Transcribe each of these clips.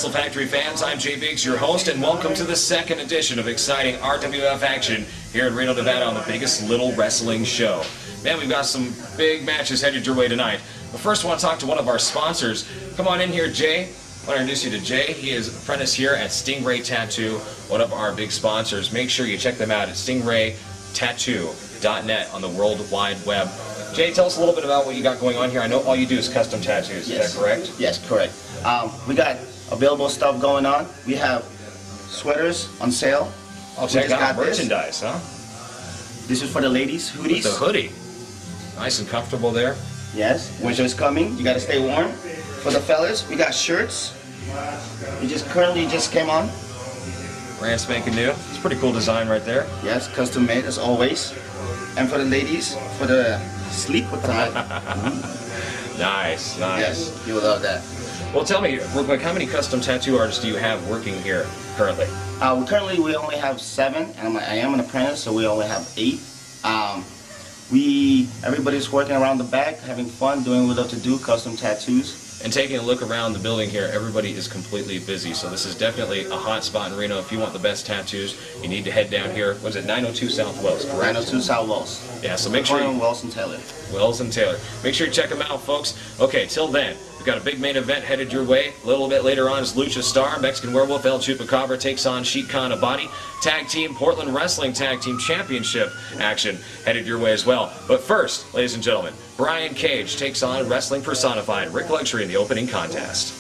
Wrestle Factory fans, I'm Jay Biggs, your host, and welcome to the second edition of exciting RWF action here in Reno, Nevada on the biggest little wrestling show. Man, we've got some big matches headed your way tonight. But first, I want to talk to one of our sponsors. Come on in here, Jay. I want to introduce you to Jay. He is an apprentice here at Stingray Tattoo, one of our big sponsors. Make sure you check them out at stingraytattoo.net on the World Wide Web. Jay, tell us a little bit about what you got going on here. I know all you do is custom tattoos. Yes. Is that correct? Yes, correct. We got available stuff going on. We have sweaters on sale. I'll check out merchandise, huh? This is for the ladies, hoodies. With the hoodie. Nice and comfortable there. Yes, winter's coming. You got to stay warm. For the fellas, we got shirts. We currently just came on. Brand spanking new. It's a pretty cool design right there. Yes, custom made as always. And for the ladies, for the sleep time. Nice, nice. Yes, you will love that. Well, tell me, real quick, how many custom tattoo artists do you have working here currently? Currently, we only have 7, and I am an apprentice, so we only have 8. Everybody's working around the back, having fun, doing what we love to do, custom tattoos. And taking a look around the building here, everybody is completely busy, so this is definitely a hot spot in Reno. If you want the best tattoos, you need to head down here. What is it, 902 South Wells, correct? 902 South Wells. Yeah, so make sure Wells and Taylor. Wells and Taylor. Make sure you check them out, folks. Okay, till then, we've got a big main event headed your way. A little bit later on is Lucha Star, Mexican Werewolf, El Chupacabra takes on Sheik Khan Abadi. Tag Team Portland Wrestling Tag Team Championship action headed your way as well. But first, ladies and gentlemen, Brian Cage takes on Wrestling Personified, Rik Luxury in the opening contest.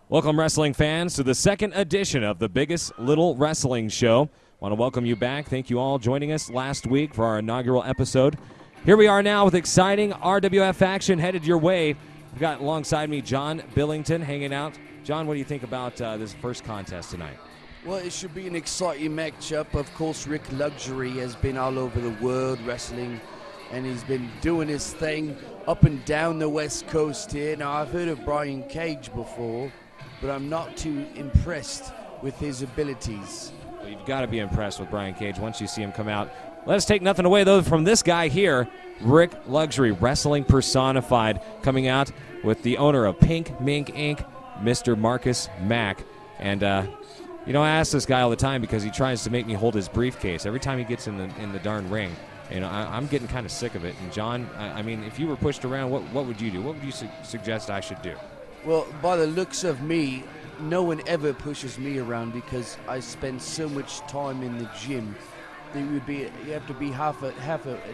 Welcome, wrestling fans, to the second edition of the biggest little wrestling show. Want to welcome you back. Thank you all joining us last week for our inaugural episode. Here we are now with exciting RWF action headed your way. We've got alongside me John Billington hanging out. John, what do you think about this first contest tonight? Well, it should be an exciting matchup. Of course, Rik Luxury has been all over the world wrestling, and he's been doing his thing up and down the West Coast here. Now, I've heard of Brian Cage before, but I'm not too impressed with his abilities. Well, you've got to be impressed with Brian Cage once you see him come out. Let us take nothing away, though, from this guy here, Rik Luxury, Wrestling Personified, coming out with the owner of Pink Mink Inc., Mr. Marcus Mack. And, you know, I ask this guy all the time because he tries to make me hold his briefcase every time he gets in the darn ring. You know, I'm getting kind of sick of it. And, John, I mean, if you were pushed around, what would you do? What would you suggest I should do? Well, by the looks of me, no one ever pushes me around because I spend so much time in the gym. You have to be half a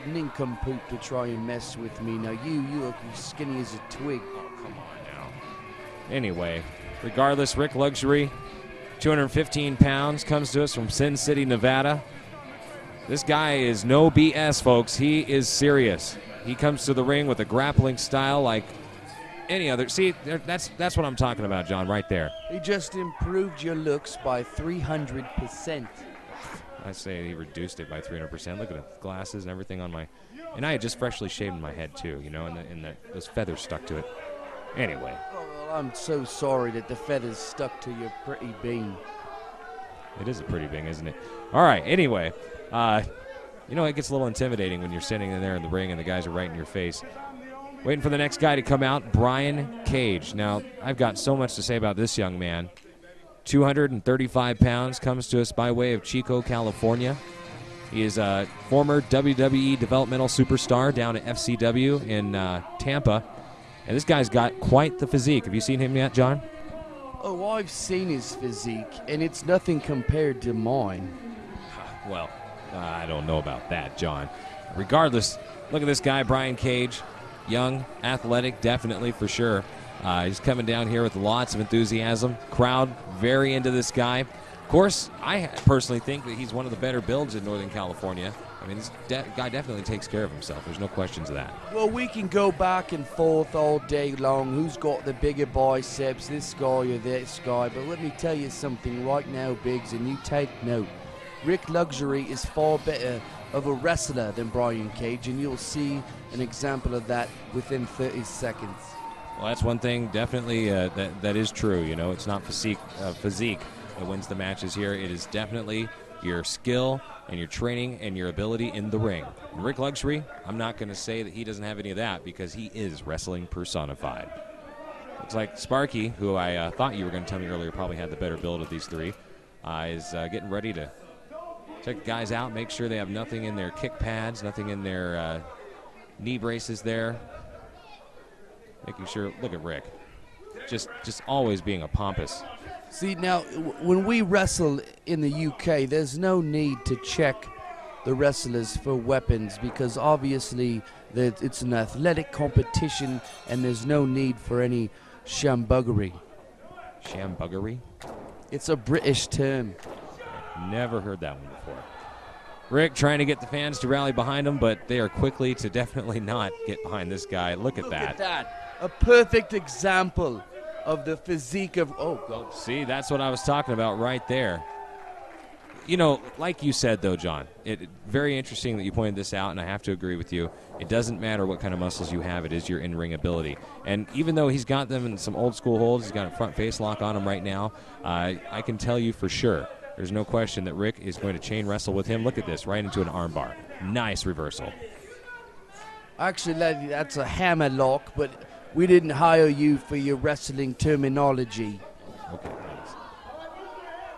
nincompoop to try and mess with me. Now you are skinny as a twig. Oh, come on now. Anyway, regardless, Rik Luxury, 215 pounds, comes to us from Sin City, Nevada. This guy is no BS, folks. He is serious. He comes to the ring with a grappling style like any other. See, that's what I'm talking about, John, right there. He just improved your looks by 300%. I say he reduced it by 300%. Look at the glasses and everything on my... And I had just freshly shaved my head, too, you know, and those feathers stuck to it. Anyway. Oh, well, I'm so sorry that the feathers stuck to your pretty bing. It is a pretty bing, isn't it? All right, anyway. You know, it gets a little intimidating when you're sitting in there in the ring and the guys are right in your face. Waiting for the next guy to come out, Brian Cage. Now, I've got so much to say about this young man. 235 pounds, comes to us by way of Chico, California. He is a former WWE developmental superstar down at FCW in Tampa. And this guy's got quite the physique. Have you seen him yet, John? Oh, I've seen his physique, and it's nothing compared to mine. Well, I don't know about that, John. Regardless, look at this guy, Brian Cage. Young, athletic, definitely for sure. He's coming down here with lots of enthusiasm. Crowd very into this guy. Of course, I personally think that he's one of the better builds in Northern California. I mean, this guy definitely takes care of himself. There's no questions of that. Well, we can go back and forth all day long. Who's got the bigger biceps, this guy or this guy? But let me tell you something right now, Biggs, and you take note. Rik Luxury is far better of a wrestler than Brian Cage, and you'll see an example of that within 30 seconds. Well, that's one thing definitely that is true. You know, it's not physique that wins the matches here. It is definitely your skill and your training and your ability in the ring. And Rik Luxury, I'm not going to say that he doesn't have any of that because he is wrestling personified. Looks like Sparky, who I thought you were going to tell me earlier probably had the better build of these three, is getting ready to check guys out, make sure they have nothing in their kick pads, nothing in their knee braces there. Making sure, look at Rik. Just always being a pompous. See, now, when we wrestle in the UK, there's no need to check the wrestlers for weapons because obviously it's an athletic competition and there's no need for any shambuggery. Shambuggery? It's a British term. Never heard that one before. Rik trying to get the fans to rally behind him, but they are quickly to definitely not get behind this guy. Look at that. Look at that. A perfect example of the physique of, oh, God. See, that's what I was talking about right there. You know, like you said, though, John, very interesting that you pointed this out, and I have to agree with you. It doesn't matter what kind of muscles you have. It is your in-ring ability. And even though he's got them in some old-school holds, he's got a front face lock on him right now, I can tell you for sure, there's no question that Rik is going to chain wrestle with him. Look at this, right into an armbar. Nice reversal. Actually, that's a hammer lock, but we didn't hire you for your wrestling terminology. Okay, thanks.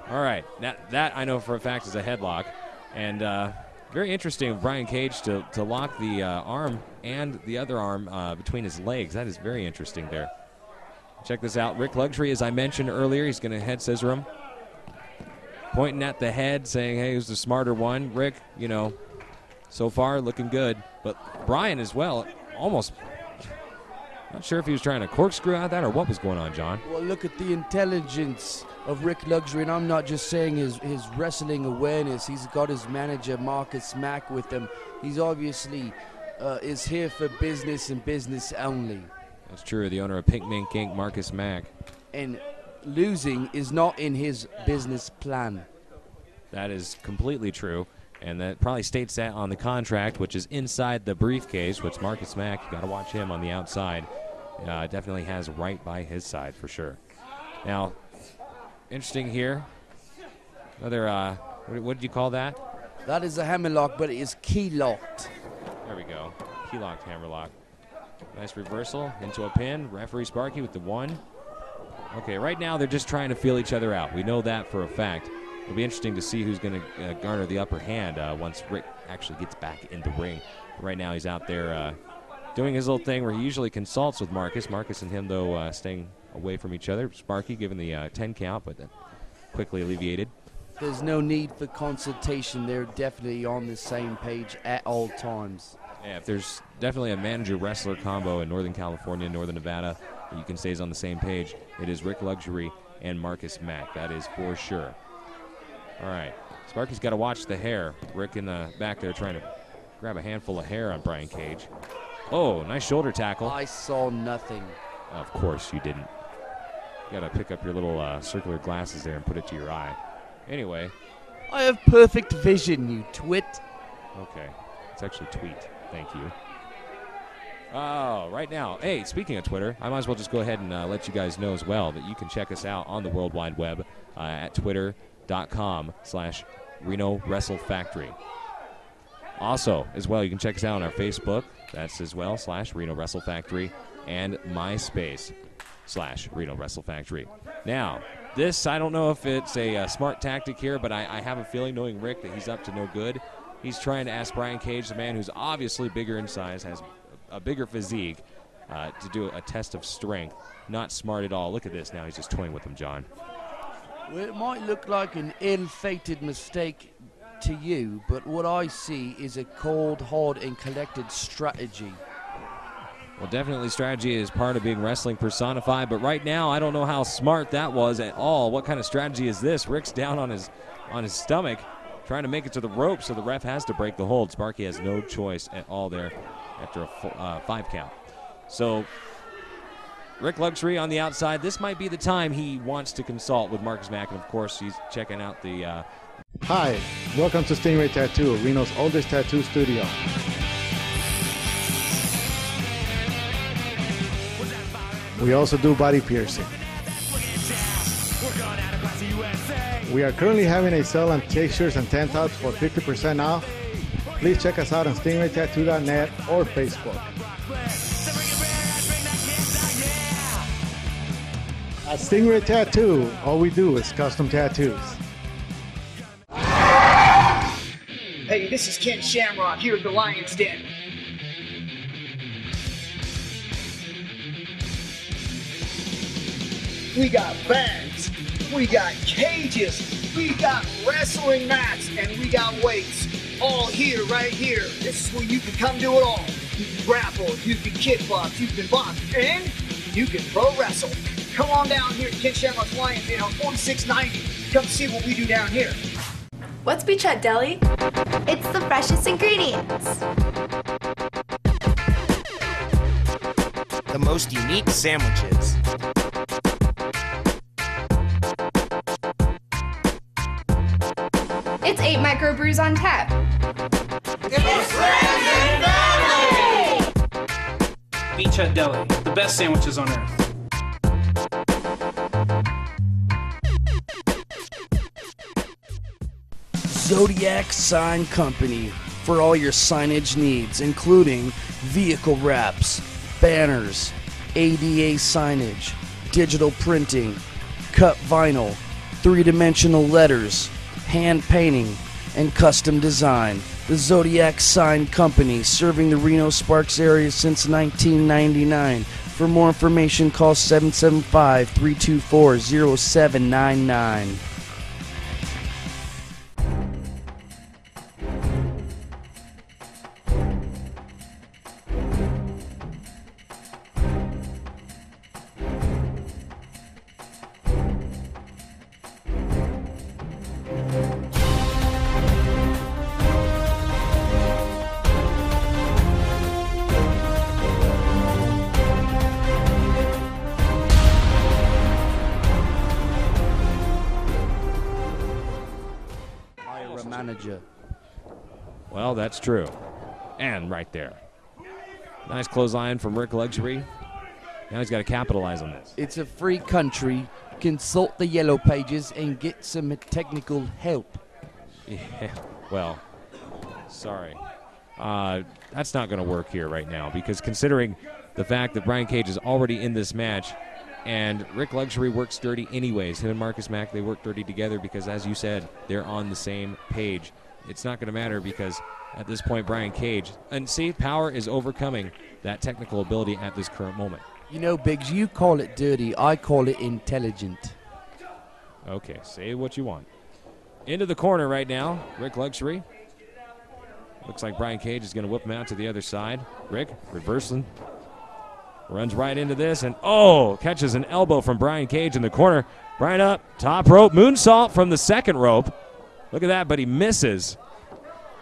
All right, that I know for a fact is a headlock. And very interesting of Brian Cage to lock the arm and the other arm between his legs. That is very interesting there. Check this out. Rik Luxury, as I mentioned earlier, he's going to head scissor him. Pointing at the head, saying, hey, who's the smarter one? Rik, you know, so far looking good. But Brian as well, almost not sure if he was trying to corkscrew out that or what was going on, John. Well, look at the intelligence of Rik Luxury, and I'm not just saying his wrestling awareness. He's got his manager, Marcus Mack, with him. He's obviously is here for business and business only. That's true. The owner of Pink Mink Inc., Marcus Mack. And losing is not in his business plan. That is completely true, and that probably states that on the contract, which is inside the briefcase, which Marcus Mack, you got to watch him on the outside, definitely has right by his side for sure. Now, interesting here. Another, what did you call that? That is a hammerlock, but it is key locked. There we go. Key locked hammerlock. Nice reversal into a pin. Referee Sparky with the one. Okay, right now they're just trying to feel each other out. We know that for a fact. It'll be interesting to see who's going to garner the upper hand once Rik actually gets back in the ring. Right now he's out there doing his little thing where he usually consults with Marcus. Marcus and him, though, staying away from each other. Sparky giving the 10 count, but then quickly alleviated. There's no need for consultation. They're definitely on the same page at all times. Yeah, if there's definitely a manager-wrestler combo in Northern California, Northern Nevada, that you can say is on the same page, it is Rik Luxury and Marcus Mack. That is for sure. All right. Sparky's got to watch the hair. Rik in the back there trying to grab a handful of hair on Brian Cage. Oh, nice shoulder tackle. I saw nothing. Of course you didn't. You got to pick up your little circular glasses there and put it to your eye. Anyway. I have perfect vision, you twit. Okay. It's actually tweet. Thank you. Oh, right now. Hey, speaking of Twitter, I might as well just go ahead and let you guys know as well that you can check us out on the World Wide Web at twitter.com/Reno Wrestle Factory. Also, as well, you can check us out on our Facebook. That's as well, /Reno Wrestle Factory, and MySpace/Reno Wrestle Factory. Now, this, I don't know if it's a smart tactic here, but I have a feeling, knowing Rik, that he's up to no good. He's trying to ask Brian Cage, the man who's obviously bigger in size, has a bigger physique, to do a test of strength. Not smart at all. Look at this. Now he's just toying with him, John. Well, it might look like an ill-fated mistake to you, but what I see is a cold, hard, and collected strategy. Well, definitely strategy is part of being wrestling personified, but right now I don't know how smart that was at all. What kind of strategy is this? Rik's down on his stomach, trying to make it to the rope, so the ref has to break the hold. Sparky has no choice at all there after a 5 count. So Rik Luxury on the outside. This might be the time he wants to consult with Marcus Mack, and of course he's checking out the... Hi, welcome to Stingray Tattoo, Reno's oldest tattoo studio. We also do body piercing. We're going out across the USA. We are currently having a sale on t-shirts and tank tops for 50% off. Please check us out on stingraytattoo.net or Facebook. At Stingray Tattoo, all we do is custom tattoos. Hey, this is Ken Shamrock here at the Lion's Den. We got bags, we got cages, we got wrestling mats, and we got weights. All here, right here. This is where you can come do it all. You can grapple, you can kickbox, you can box, and you can pro wrestle. Come on down here to Ken Shamrock's Lion's Den on 4690. Come see what we do down here. What's Beachhead Deli? It's the freshest ingredients. The most unique sandwiches. It's 8 microbrews on tap. It's friends and family! Beachhead Deli, the best sandwiches on earth. Zodiac Sign Company for all your signage needs, including vehicle wraps, banners, ADA signage, digital printing, cut vinyl, 3-dimensional letters, hand painting, and custom design. The Zodiac Sign Company, serving the Reno-Sparks area since 1999. For more information, call 775-324-0799. Manager. Well, that's true. And right there. Nice clothesline from Rik Luxury. Now he's got to capitalize on this. It's a free country. Consult the yellow pages and get some technical help. Yeah, well, sorry. That's not going to work here right now, because considering the fact that Brian Cage is already in this match and Rik Luxury works dirty anyways, him and Marcus Mack, they work dirty together because, as you said, they're on the same page. It's not going to matter because at this point Brian Cage, and see, power is overcoming that technical ability at this current moment. You know, Biggs, you call it dirty, I call it intelligent. Okay, say what you want. Into the corner right now, Rik Luxury. Looks like Brian Cage is going to whip him out to the other side. Rik, reversing. Runs right into this, and catches an elbow from Brian Cage in the corner. Brian up, top rope, moonsault from the second rope. Look at that, but he misses.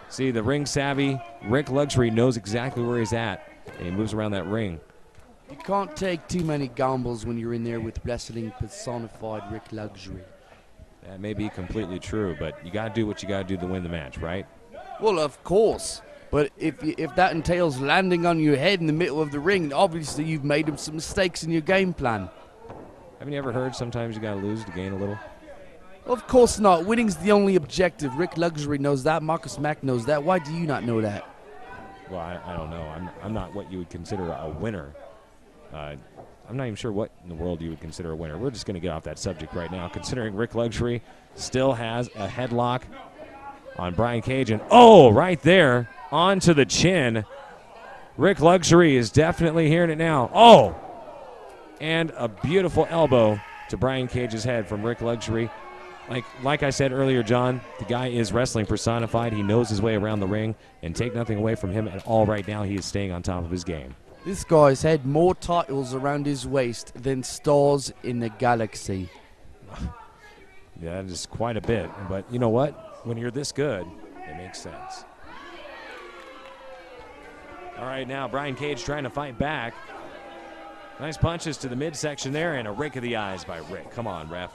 See, the ring savvy Rik Luxury knows exactly where he's at, and he moves around that ring. You can't take too many gambles when you're in there with wrestling personified Rik Luxury. That may be completely true, but you got to do what you got to do to win the match, right? Well, of course. But if that entails landing on your head in the middle of the ring, obviously you've made some mistakes in your game plan. Haven't you ever heard sometimes you got to lose to gain a little? Of course not. Winning's the only objective. Rik Luxury knows that. Marcus Mack knows that. Why do you not know that? Well, I don't know. I'm not what you would consider a winner. I'm not even sure what in the world you would consider a winner. We're just going to get off that subject right now, considering Rik Luxury still has a headlock on Brian Cage. And, right there, onto the chin. Rik Luxury is definitely hearing it now. And a beautiful elbow to Brian Cage's head from Rik Luxury. Like I said earlier, John, the guy is wrestling personified. He knows his way around the ring, and take nothing away from him at all right now. He is staying on top of his game. This guy's had more titles around his waist than stars in the galaxy. Yeah, that is quite a bit. But you know what? When you're this good, it makes sense. All right, now Brian Cage trying to fight back. Nice punches to the midsection there, and a rake of the eyes by Rik. Come on, ref.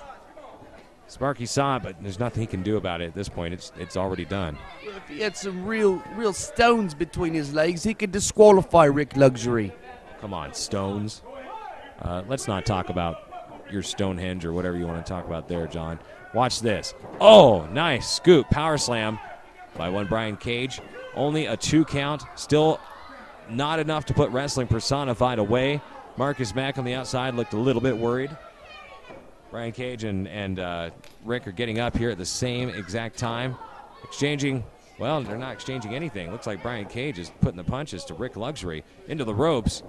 Sparky saw it, but there's nothing he can do about it at this point. It's already done. If he had some real stones between his legs, he could disqualify Rik Luxury. Come on, stones. Let's not talk about your Stonehenge or whatever you want to talk about there, John. Watch this. Oh, nice scoop, power slam by one Brian Cage. Only a 2 count, still not enough to put Wrestling Personified away. Marcus Mack on the outside looked a little bit worried. Brian Cage and Rik are getting up here at the same exact time. Exchanging, well, they're not exchanging anything. Looks like Brian Cage is putting the punches to Rik Luxury into the ropes.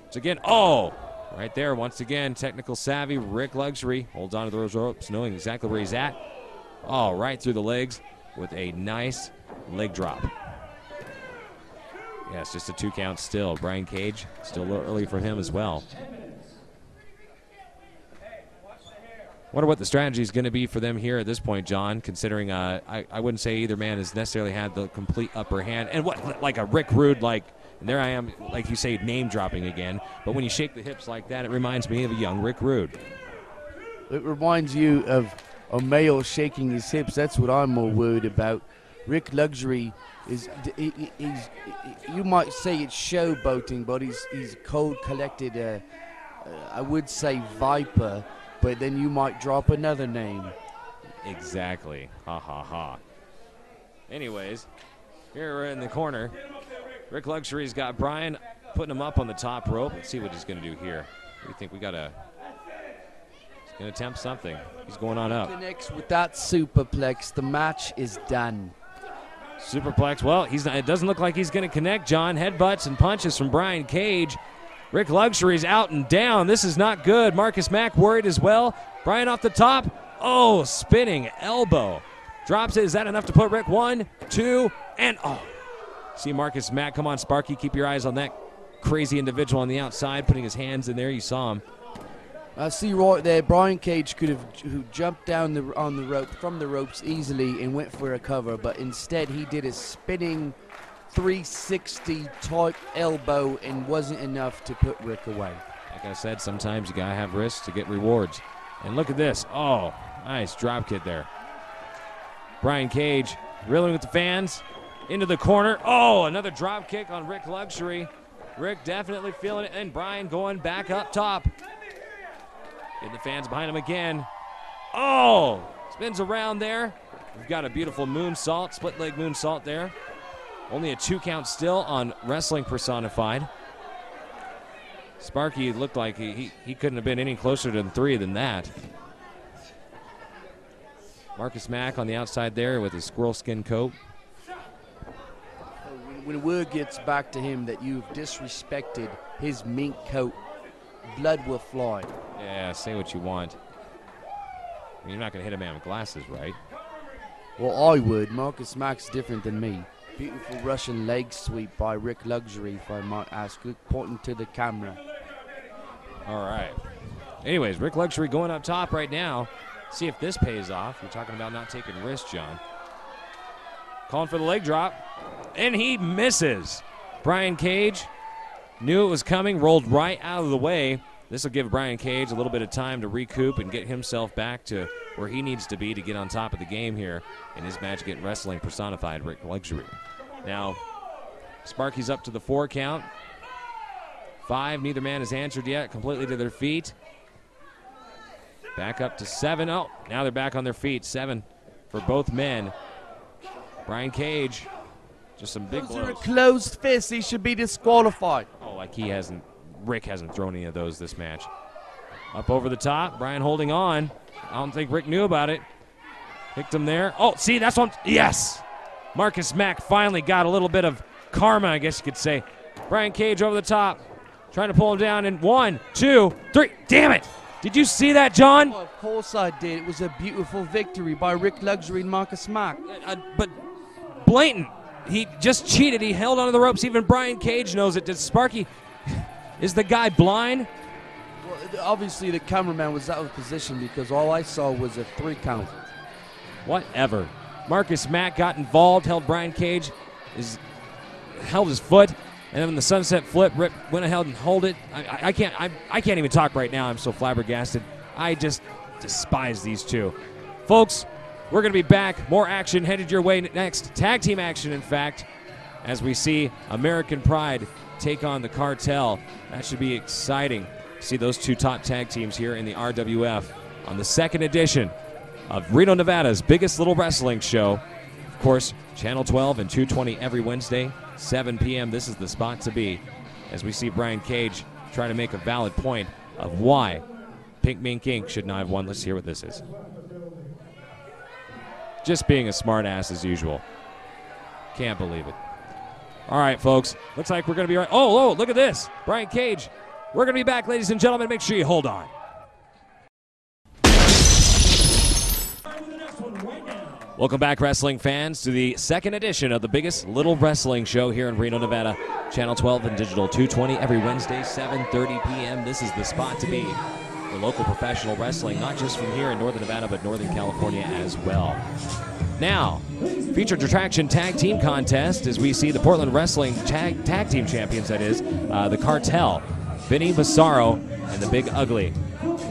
It's again, oh, right there, once again, technical savvy. Rik Luxury holds on to those ropes, knowing exactly where he's at. Oh, right through the legs with a nice leg drop. Yes, just a 2 count still. Brian Cage, still a little early for him as well. Wonder what the strategy is going to be for them here at this point, John, considering I wouldn't say either man has necessarily had the complete upper hand. And what, like a Rick Rude, like, and there I am, like you say, name dropping again. But when you shake the hips like that, it reminds me of a young Rick Rude. It reminds you of a male shaking his hips. That's what I'm more worried about. Rik Luxury is, you might say it's showboating, but he's cold collected, I would say Viper, but then you might drop another name. Exactly. Ha ha ha. Anyways, here we're in the corner. Rik Luxury's got Brian putting him up on the top rope. Let's see what he's going to do here. What do you think? He's going to attempt something. He's going on up. Connects with that superplex. The match is done. Superplex. Well, it doesn't look like he's going to connect, John. Headbutts and punches from Brian Cage. Rik Luxury's out and down. This is not good. Marcus Mack worried as well. Brian off the top. Oh, spinning elbow. Drops it. Is that enough to put Rik? 1, 2, and oh. See Marcus Mack. Come on, Sparky. Keep your eyes on that crazy individual on the outside, putting his hands in there. You saw him. I see right there, Brian Cage could have jumped down on the rope from the ropes easily and went for a cover, but instead he did a spinning 360 type elbow and wasn't enough to put Rik away. Like I said, sometimes you gotta have risks to get rewards. And look at this. Oh, nice drop kick there. Brian Cage reeling with the fans into the corner. Oh, another drop kick on Rik Luxury. Rik definitely feeling it, and Brian going back up top. Get the fans behind him again. Oh, spins around there. We've got a beautiful moonsault, split leg moonsault there. Only a 2 count still on Wrestling Personified. Sparky looked like he couldn't have been any closer to 3 than that. Marcus Mack on the outside there with his squirrel skin coat. When word gets back to him that you've disrespected his mink coat, blood will fly. Yeah, say what you want. I mean, you're not going to hit a man with glasses, right? Well, I would. Marcus Mack's different than me. Beautiful Russian leg sweep by Rik Luxury, if I might ask. Pointing to the camera. All right. Anyways, Rik Luxury going up top right now. See if this pays off. You're talking about not taking risks, John. Calling for the leg drop. And he misses. Brian Cage knew it was coming, rolled right out of the way. This will give Brian Cage a little bit of time to recoup and get himself back to where he needs to be to get on top of the game here in his match against Wrestling Personified Rik Luxury. Now, Sparky's up to the 4 count. 5, neither man has answered yet, completely to their feet. Back up to 7. Oh, now they're back on their feet. 7 for both men. Brian Cage, just some big blows. Those are a closed fist. He should be disqualified. Oh, like Rik hasn't thrown any of those this match. Up over the top, Brian holding on. I don't think Rik knew about it. Kicked him there. Oh, see, that's one. Yes! Marcus Mack finally got a little bit of karma, I guess you could say. Brian Cage over the top, trying to pull him down in 1, 2, 3. Damn it! Did you see that, John? Oh, of course I did. It was a beautiful victory by Rik Luxury and Marcus Mack. But blatant. He just cheated. He held onto the ropes. Even Brian Cage knows it. Did Sparky... Is the guy blind? Well, obviously the cameraman was out of position because all I saw was a 3 count. Whatever. Marcus Mack got involved, held Brian Cage, held his foot, and then in the sunset flip, Rip went ahead and held it. I can't even talk right now. I'm so flabbergasted. I just despise these two. Folks, we're going to be back. More action headed your way next. Tag team action, in fact, as we see American Pride take on the Cartel. That should be exciting. See those two top tag teams here in the RWF on the second edition of Reno, Nevada's biggest little wrestling show. Of course, Channel 12 and 220 every Wednesday, 7 p.m. This is the spot to be as we see Brian Cage try to make a valid point of why Pink Mink Inc. should not have won. Let's hear what this is. Just being a smart ass as usual. Can't believe it. All right, folks. Looks like we're going to be right. Oh, look at this. Brian Cage. We're going to be back, ladies and gentlemen. Make sure you hold on. Welcome back, wrestling fans, to the second edition of the biggest little wrestling show here in Reno, Nevada. Channel 12 and Digital 220 every Wednesday, 7:30 p.m. This is the spot to be for local professional wrestling, not just from here in Northern Nevada, but Northern California as well. Now, featured attraction tag team contest as we see the Portland Wrestling tag team champions, that is, the Cartel, Vinny Massaro and the Big Ugly,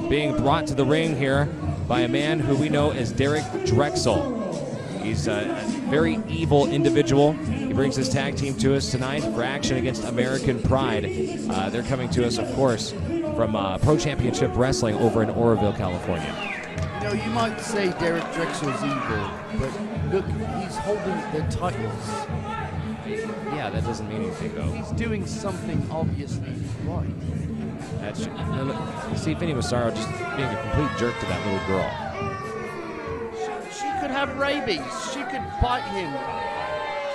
being brought to the ring here by a man who we know as Derek Drexel. He's a very evil individual. He brings his tag team to us tonight for action against American Pride. They're coming to us, of course, from Pro Championship Wrestling over in Oroville, California. You know, you might say Derek Drexel's evil, but look, he's holding the titles. Yeah, that doesn't mean anything, though. He's doing something obviously right. That's, you see Vinny Massaro just being a complete jerk to that little girl. She could have rabies. She could bite him.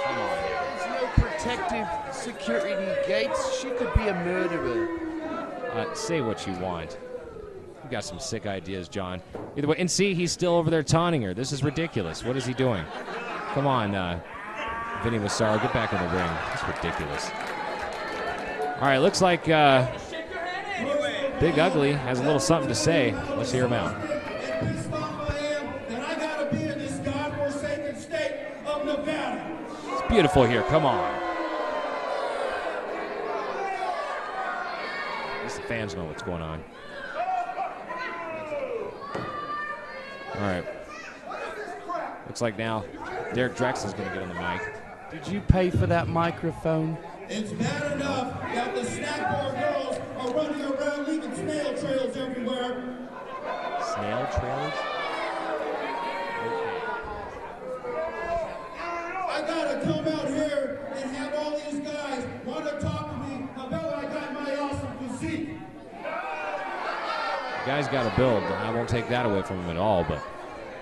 Come on. There's no protective security gates. She could be a murderer. Say what you want. You got some sick ideas, John. Either way, and see, he's still over there taunting her. This is ridiculous. What is he doing? Come on, Vinny Massaro, get back in the ring. It's ridiculous. All right, looks like Big Ugly has a little something to say. Let's hear him out. It's beautiful here. Come on. At least the fans know what's going on. All right. Looks like now Derek Drexel's going to get on the mic. Did you pay for that microphone? It's bad enough that the snack bar girls are running around leaving snail trails everywhere. Snail trails? Okay. I gotta come out here and have all these guys want to talk to me about I got my awesome physique. The guy's got a build. I won't take that away from him at all, but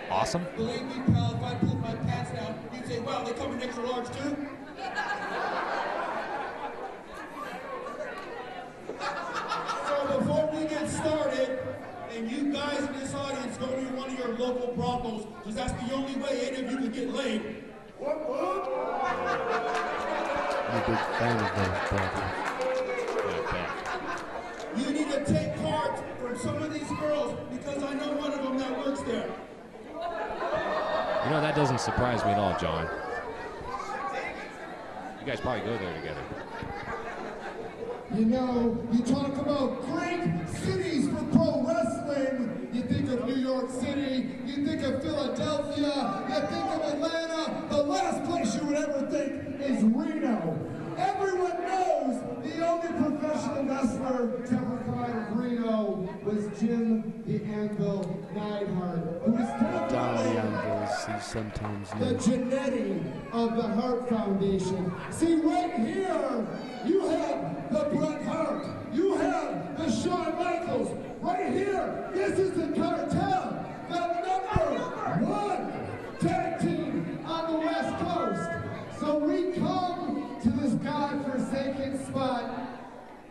awesome. Believe me, pal, if I pulled my pants down, you'd say, wow, they come in extra large too? So before we get started, and you guys in this audience go to one of your local brothels, because that's the only way any of you can get laid. I'm a big fan of those brothels. You need to take cards from some of these girls, because I know one of them that works there. You know, that doesn't surprise me at all, John. You guys probably go there together. You know, you talk about great cities for pro wrestling. You think of New York City, you think of Philadelphia, you think of Atlanta. The last place you would ever think is Reno. Everyone knows the only professional wrestler to ever come out of Reno was Jim the Anvil Neidhart, who is definitely the genetic of the Hart Foundation. See, right here, you have the Bret Hart, you have the Shawn Michaels. Right here, this is the Cartel, the #1 tag team on the West Coast. So we come to this God-forsaken spot.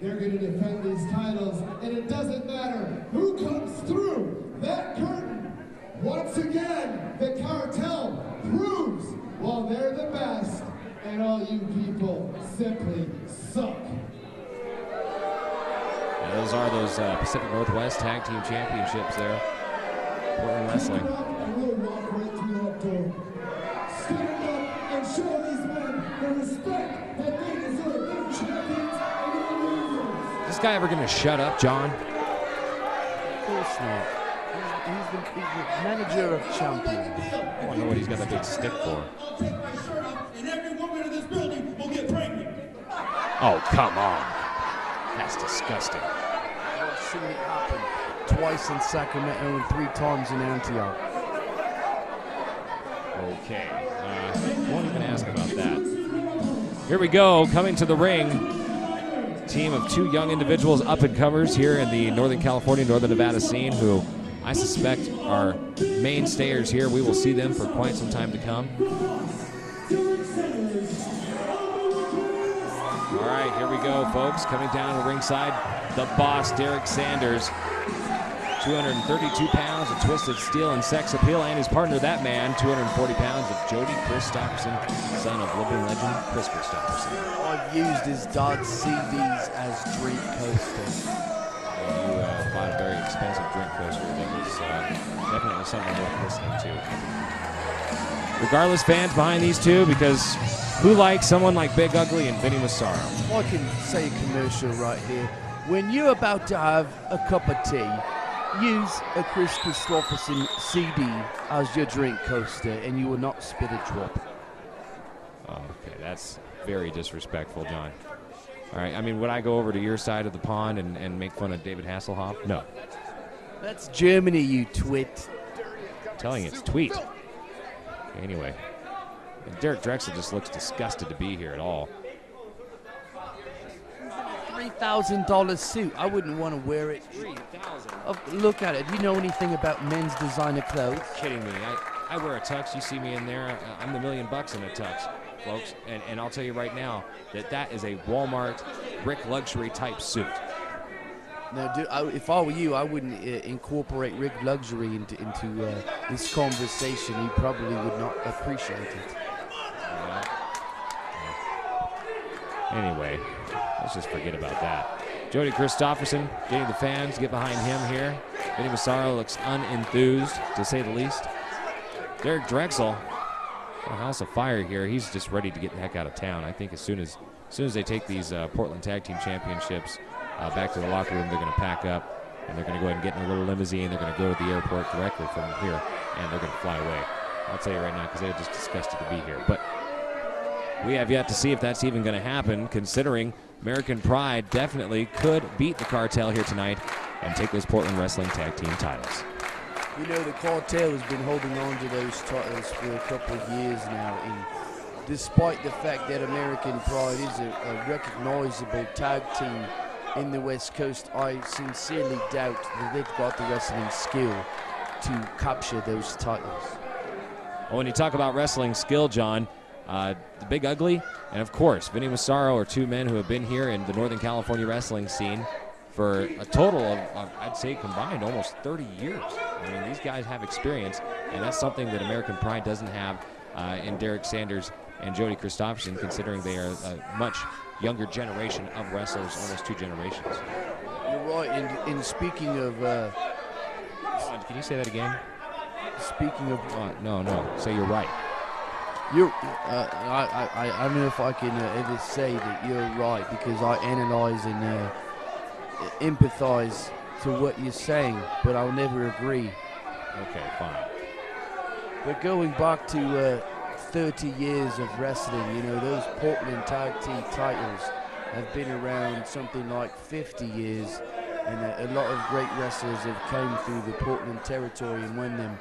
They're going to defend these titles, and it doesn't matter who comes through that curtain. Once again, the Cartel proves, well, they're the best, and all you people simply suck. Yeah, those are those Pacific Northwest Tag Team Championships there. Portland Wrestling. And we'll walk right through that door. Stand up and show these men the respect that they deserve. They're champions and they're losers. Is this guy ever going to shut up, John? Of course not. He's the manager of champions. I want to know what he's got that big stick for. I'll take my shirt off and every woman in this building will get pregnant. Oh, come on. That's disgusting. seen it happen twice in Sacramento and 3 times in Antioch. Okay. Won't even ask about that. Here we go, coming to the ring. Team of 2 young individuals, up-and-comers here in the Northern California, Northern Nevada scene, who I suspect are mainstayers here. We will see them for quite some time to come. All right, here we go, folks. Coming down to ringside, the boss, Derek Sanders. 232 pounds of twisted steel and sex appeal, and his partner, that man, 240 pounds of Jody Kristofferson, son of living legend Chris Kristofferson. I've used his dad's CDs as drink coasters. You bought a very expensive drink coaster that was definitely something worth listening to. Regardless, fans behind these two, because who likes someone like Big Ugly and Vinny Massaro? I can say a commercial right here. When you're about to have a cup of tea, use a Chris Kristofferson CD as your drink coaster, and you will not spit a drop. Okay, that's very disrespectful, John. All right, I mean, would I go over to your side of the pond and make fun of David Hasselhoff? No. That's Germany, you twit. I'm telling you, it's tweet. Anyway, and Derek Drexel just looks disgusted to be here at all. $3,000 suit. I wouldn't want to wear it. $3,000. Look at it. Do you know anything about men's designer clothes? You're kidding me. I wear a tux. You see me in there. I'm the $1 million in a tux, folks. And I'll tell you right now that is a Walmart Rik Luxury type suit. No, dude, if I were you, I wouldn't incorporate Rik Luxury into this conversation. He probably would not appreciate it. Anyway, let's just forget about that. Jody Kristofferson getting the fans get behind him here. Vinny Massaro looks unenthused, to say the least. Derek Drexel, a house of fire here. He's just ready to get the heck out of town. I think as soon as they take these Portland Tag Team Championships back to the locker room, they're going to pack up and they're going to go ahead and get in a little limousine. They're going to go to the airport directly from here, and they're going to fly away. I'll tell you right now, because they're just disgusted to be here. But we have yet to see if that's even going to happen, considering American Pride definitely could beat the Cartel here tonight and take those Portland Wrestling Tag Team titles. You know, the Cartel has been holding on to those titles for a couple of years now, and despite the fact that American Pride is a recognizable tag team in the West Coast, I sincerely doubt that they've got the wrestling skill to capture those titles. Well, when you talk about wrestling skill, John, the Big Ugly and, of course, Vinny Massaro are 2 men who have been here in the Northern California wrestling scene for a total of, I'd say, combined almost 30 years. I mean, these guys have experience, and that's something that American Pride doesn't have in Derek Sanders and Jody Kristofferson, considering they are a much younger generation of wrestlers, almost 2 generations. You're right, and speaking of... Can you say that again? Speaking of... No, say you're right. I don't know if I can ever say that you're right, because I analyze and empathize to what you're saying, but I'll never agree. Okay, fine. But going back to 30 years of wrestling, you know, those Portland Tag Team titles have been around something like 50 years, and a lot of great wrestlers have come through the Portland territory and won them.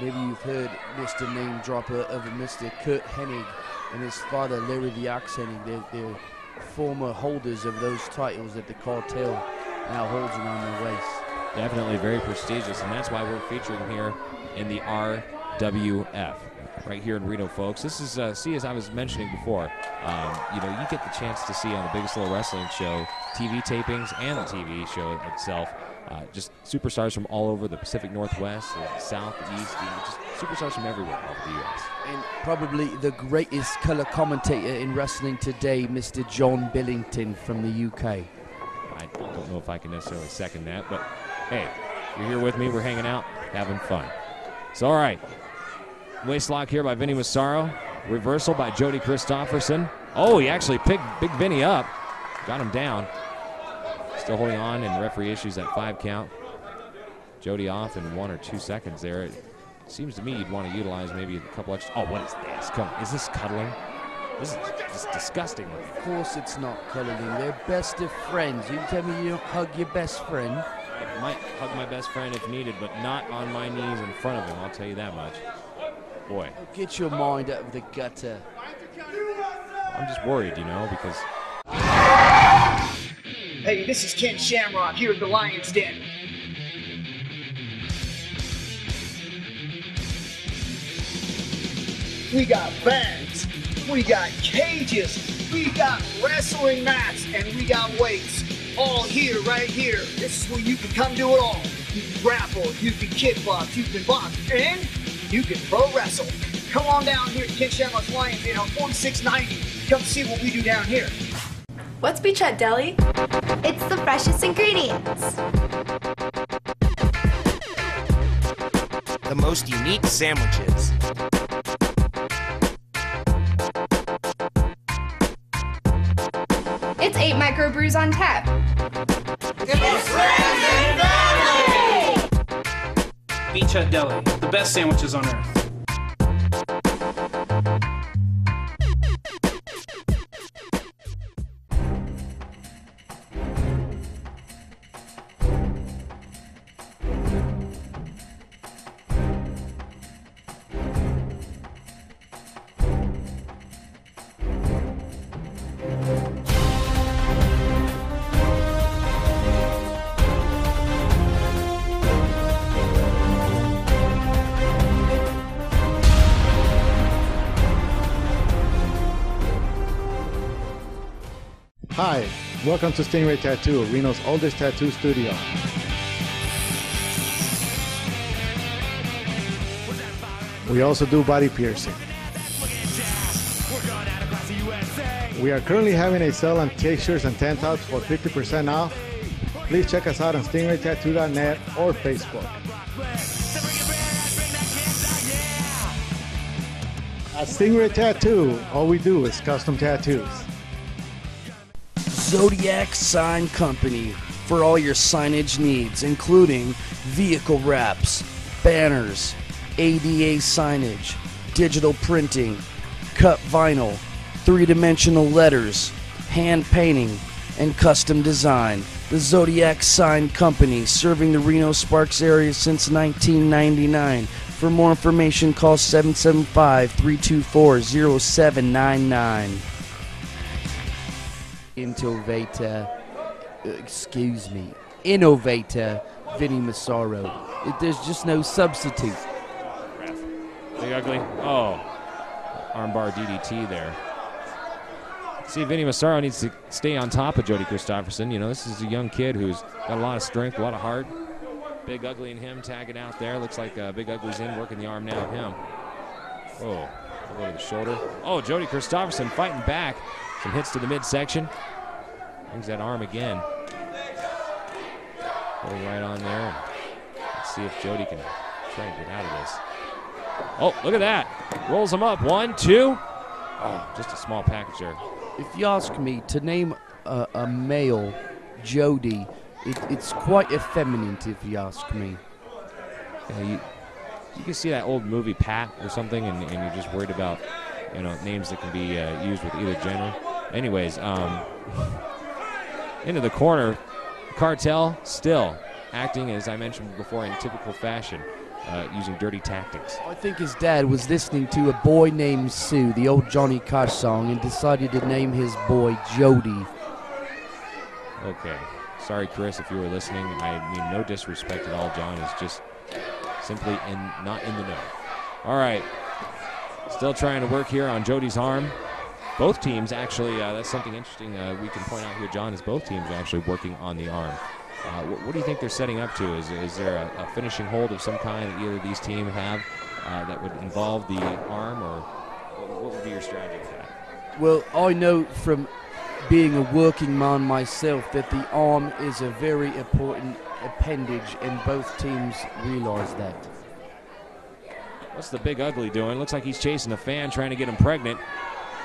Maybe you've heard Mr. Name Dropper of Mr. Kurt Hennig and his father, Larry the Axe Hennig. They're former holders of those titles that the Cartel now holds around their waist. Definitely very prestigious, and that's why we're featuring here in the RWF, right here in Reno, folks. This is, as I was mentioning before, you know, you get the chance to see on the Biggest Little Wrestling Show TV tapings and the TV show itself. Just superstars from all over the Pacific Northwest, the South, the East, just superstars from everywhere all over the U.S. And probably the greatest color commentator in wrestling today, Mr. John Billington from the UK. I don't know if I can necessarily second that, but hey, you're here with me, we're hanging out, having fun. So, all right, waistlock here by Vinny Massaro, reversal by Jody Kristofferson. Oh, he actually picked Big Vinny up, got him down. Still holding on, and referee issues that 5 count. Jody off in 1 or 2 seconds there. It seems to me you'd want to utilize maybe a couple extra. Oh, what is this? Come on, is this cuddling? This is just disgusting. Of course it's not cuddling. They're best of friends. You tell me you don't hug your best friend? I might hug my best friend if needed, but not on my knees in front of him, I'll tell you that much. Boy. Get your mind out of the gutter. I'm just worried, you know, because... Hey, this is Ken Shamrock here at the Lion's Den. We got bags, we got cages, we got wrestling mats, and we got weights. All here, right here. This is where you can come do it all. You can grapple, you can kickbox, you can box, and you can pro wrestle. Come on down here to Ken Shamrock's Lion's Den on 4690. Come see what we do down here. What's Beachhead Deli? It's the freshest ingredients. The most unique sandwiches. It's 8 microbrews on tap. It's friends and family! Beachhead Deli, the best sandwiches on earth. Hi, welcome to Stingray Tattoo, Reno's oldest tattoo studio. We also do body piercing. We are currently having a sale on t-shirts and tank tops for 50% off. Please check us out on stingraytattoo.net or Facebook. At Stingray Tattoo, all we do is custom tattoos. Zodiac Sign Company for all your signage needs, including vehicle wraps, banners, ADA signage, digital printing, cut vinyl, three-dimensional letters, hand painting, and custom design. The Zodiac Sign Company, serving the Reno Sparks area since 1999. For more information, call 775-324-0799. Innovator Vinny Massaro. There's just no substitute. Big Ugly. Oh, armbar DDT there. See, Vinny Massaro needs to stay on top of Jody Kristofferson. You know, this is a young kid who's got a lot of strength, a lot of heart. Big Ugly and him tagging out there. Looks like Big Ugly's in, working the arm now of him. Oh, a little to the shoulder. Oh, Jody Kristofferson fighting back. Some hits to the midsection. Brings that arm again. Putting right on there. Let's see if Jody can try and get out of this. Oh, look at that. Rolls him up. 1, 2. Oh, just a small package there. If you ask me to name a male Jody, it's quite effeminate, if you ask me. Yeah, you can see that old movie Pat or something, and you're just worried about, you know, names that can be used with either gender. Anyways, into the corner, Cartel still acting, as I mentioned before, in typical fashion, using dirty tactics. I think his dad was listening to A Boy Named Sue, the old Johnny Cash song, and decided to name his boy Jody. Okay. Sorry, Chris, if you were listening. I mean no disrespect at all. John is just simply not in the know. All right. Still trying to work here on Jody's arm. Both teams actually, that's something interesting we can point out here, John, is both teams are actually working on the arm. What do you think they're setting up to? Is there a finishing hold of some kind that either of these teams have that would involve the arm, or what would be your strategy for that? Well, I know from being a working man myself that the arm is a very important appendage, and both teams realize that. What's the Big Ugly doing? Looks like he's chasing a fan, trying to get him pregnant.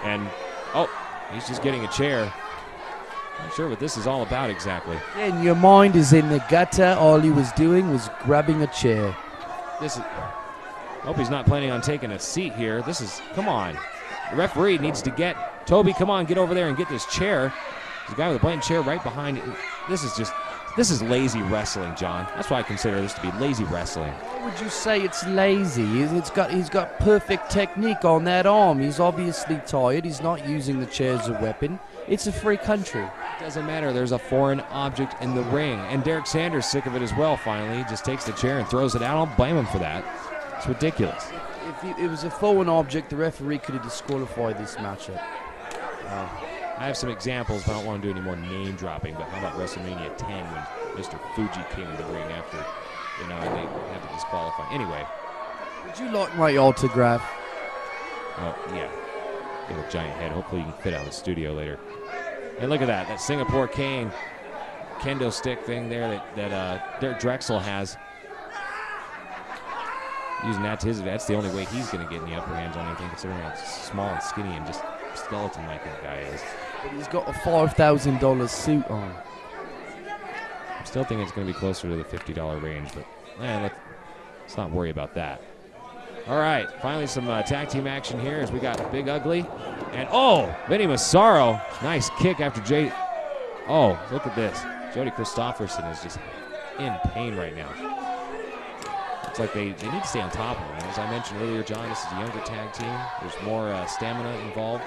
And, oh, he's just getting a chair. Not sure what this is all about exactly. And your mind is in the gutter. All he was doing was grabbing a chair. This is... Hope he's not planning on taking a seat here. This is... Come on. The referee needs to get... Toby, come on, get over there and get this chair. There's a guy with a blank chair right behind it. This is just This is lazy wrestling, John. That's why I consider this to be lazy wrestling. Why would you say it's lazy? He's got perfect technique on that arm. He's obviously tired. He's not using the chair as a weapon. It's a free country. It doesn't matter. There's a foreign object in the ring. And Derek Sanders sick of it as well, finally. He just takes the chair and throws it out. I don't blame him for that. It's ridiculous. If it was a foreign object, the referee could have disqualified this matchup. I have some examples, but I don't want to do any more name dropping. But how about WrestleMania 10 when Mr. Fuji came in the ring after, they had to disqualify. Anyway. Would you like my autograph? Oh, yeah. You have a giant head. Hopefully you can fit out of the studio later. And look at that Singapore cane kendo stick thing there that Derek Drexel has. Using that to his advantage. That's the only way he's going to get in the upper hands on anything, considering how small and skinny and just skeleton-like that guy is. But he's got a $5,000 suit on. I'm still thinking it's going to be closer to the $50 range, but let's not worry about that. All right, finally some tag team action here as we got Big Ugly. And, Vinny Massaro. Nice kick after Jay. Oh, look at this. Jody Kristofferson is just in pain right now. It's like they need to stay on top of him. As I mentioned earlier, John, this is a younger tag team. There's more stamina involved.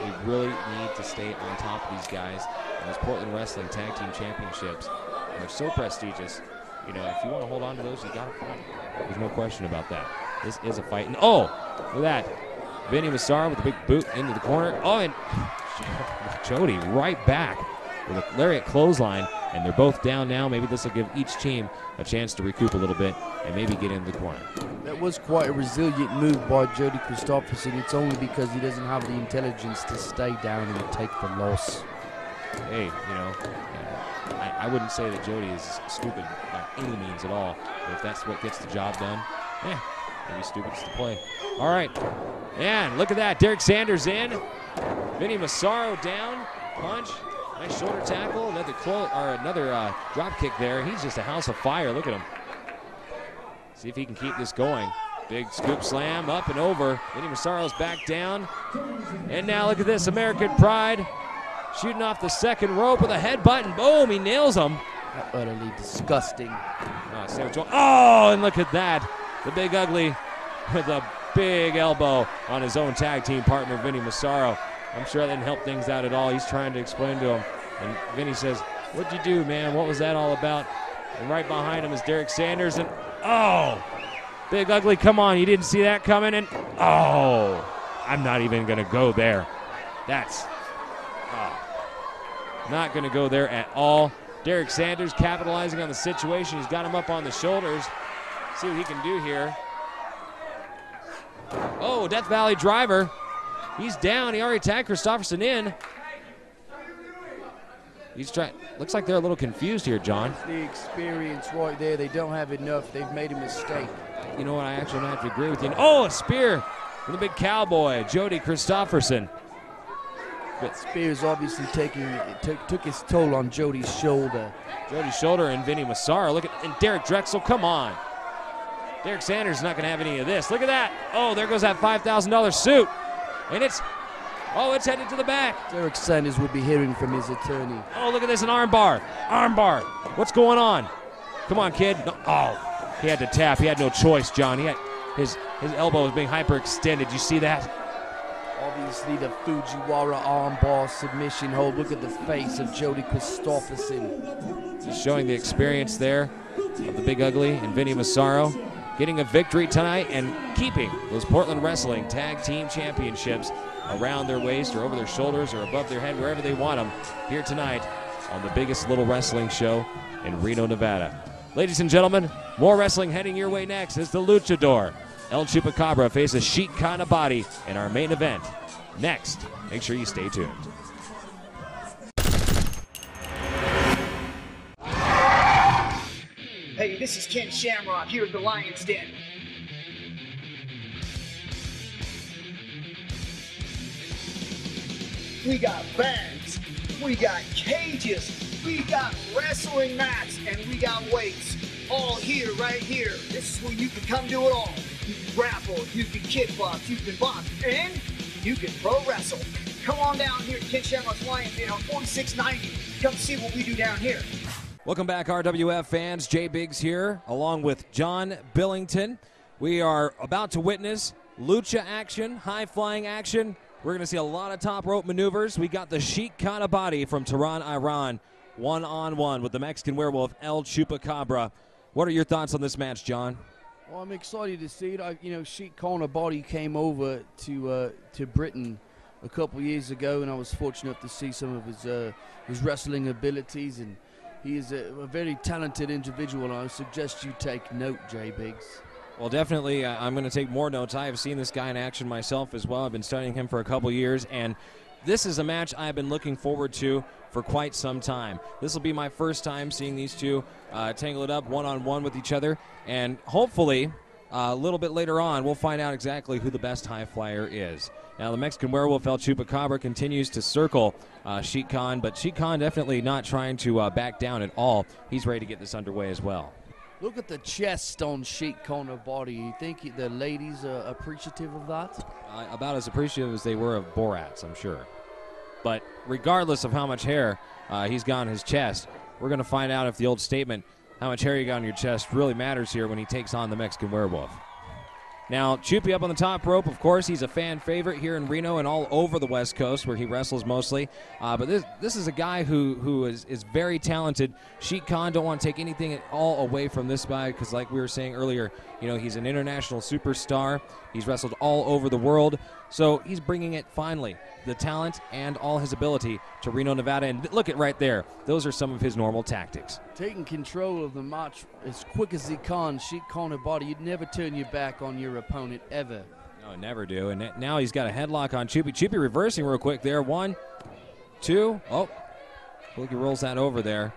We really need to stay on top of these guys. And those Portland Wrestling Tag Team Championships are so prestigious. If you want to hold on to those, you got to fight. There's no question about that. This is a fight. And look at that. Vinny Massaro with a big boot into the corner. And Jody right back with a lariat clothesline. And they're both down now. Maybe this will give each team a chance to recoup a little bit and maybe get into the corner. That was quite a resilient move by Jody Kristofferson. It's only because he doesn't have the intelligence to stay down and take the loss. Hey, I wouldn't say that Jody is stupid by any means at all. But if that's what gets the job done, maybe stupid's the play. All right. And look at that. Derek Sanders in. Vinny Massaro down. Punch. Nice shoulder tackle. Another drop kick there. He's just a house of fire. Look at him. See if he can keep this going. Big scoop slam up and over. Vinny Massaro's back down. And now look at this. American Pride shooting off the second rope with a headbutt, and boom, he nails him. Utterly disgusting. And look at that. The Big Ugly with a big elbow on his own tag team partner, Vinny Massaro. I'm sure that didn't help things out at all. He's trying to explain to him. And Vinny says, "What'd you do, man? What was that all about?" And right behind him is Derek Sanders. And, Big Ugly, come on. You didn't see that coming. And, I'm not even going to go there. That's not going to go there at all. Derek Sanders capitalizing on the situation. He's got him up on the shoulders. See what he can do here. Death Valley Driver. He's down. He already tagged Kristofferson in. He's trying. Looks like they're a little confused here, John. The experience right there. They don't have enough. They've made a mistake. You know what? I actually might have to agree with you. A spear from the big cowboy, Jody Kristofferson. But Spears obviously took his toll on Jody's shoulder. Jody's shoulder and Vinny Massaro. Look at Derek Drexel. Come on. Derek Sanders is not going to have any of this. Look at that. There goes that $5,000 suit. And it's headed to the back. Derek Sanders would be hearing from his attorney. Look at this, an armbar. Armbar. What's going on? Come on, kid. No. He had to tap. He had no choice, John. He had his elbow was being hyperextended. You see that? Obviously, the Fujiwara armbar submission hold. Look at the face of Jody Kristofferson. He's showing the experience there of the Big Ugly and Vinny Massaro. Getting a victory tonight and keeping those Portland Wrestling Tag Team Championships around their waist or over their shoulders or above their head, wherever they want them, here tonight on the biggest little wrestling show in Reno, Nevada. Ladies and gentlemen, more wrestling heading your way next as the Luchador El Chupacabra faces Sheik Khan Abadi in our main event. Next, make sure you stay tuned. Hey, this is Ken Shamrock here at the Lion's Den. We got bags, we got cages, we got wrestling mats, and we got weights. All here, right here. This is where you can come do it all. You can grapple, you can kickbox, you can box, and you can pro wrestle. Come on down here to Ken Shamrock's Lion's Den on 4690. Come see what we do down here. Welcome back, RWF fans. Jay Biggs here, along with John Billington. We are about to witness lucha action, high-flying action. We're going to see a lot of top rope maneuvers. We got the Sheik Khan Abadi from Tehran, Iran, one-on-one with the Mexican Werewolf, El Chupacabra. What are your thoughts on this match, John? Well, I'm excited to see it. Sheik Khan Abadi came over to Britain a couple years ago, and I was fortunate to see some of his wrestling abilities, and he is a very talented individual, and I suggest you take note, Jay Biggs. Well, definitely, I'm going to take more notes. I have seen this guy in action myself as well. I've been studying him for a couple years, and this is a match I've been looking forward to for quite some time. This will be my first time seeing these two tangle it up one-on-one with each other, and hopefully a little bit later on we'll find out exactly who the best high flyer is. Now, the Mexican Werewolf, El Chupacabra, continues to circle Sheik Khan, but Sheik Khan definitely not trying to back down at all. He's ready to get this underway as well. Look at the chest on Sheik Khan Abadi. You think the ladies are appreciative of that? About as appreciative as they were of Borat's, I'm sure. But regardless of how much hair he's got on his chest, we're going to find out if the old statement, how much hair you got on your chest, really matters here when he takes on the Mexican Werewolf. Now, Chupi up on the top rope, of course, he's a fan favorite here in Reno and all over the West Coast where he wrestles mostly. But this is a guy who is very talented. Sheik Khan don't want to take anything at all away from this guy because, like we were saying earlier, he's an international superstar. He's wrestled all over the world. So he's bringing it, finally, the talent and all his ability to Reno, Nevada. And look at right there. Those are some of his normal tactics. Taking control of the match as quick as he can, Sheik Khan Abadi, you'd never turn your back on your opponent, ever. No, never do. And now he's got a headlock on Chupi. Chupi reversing real quick there. 1, 2. Oh, look, he rolls that over there.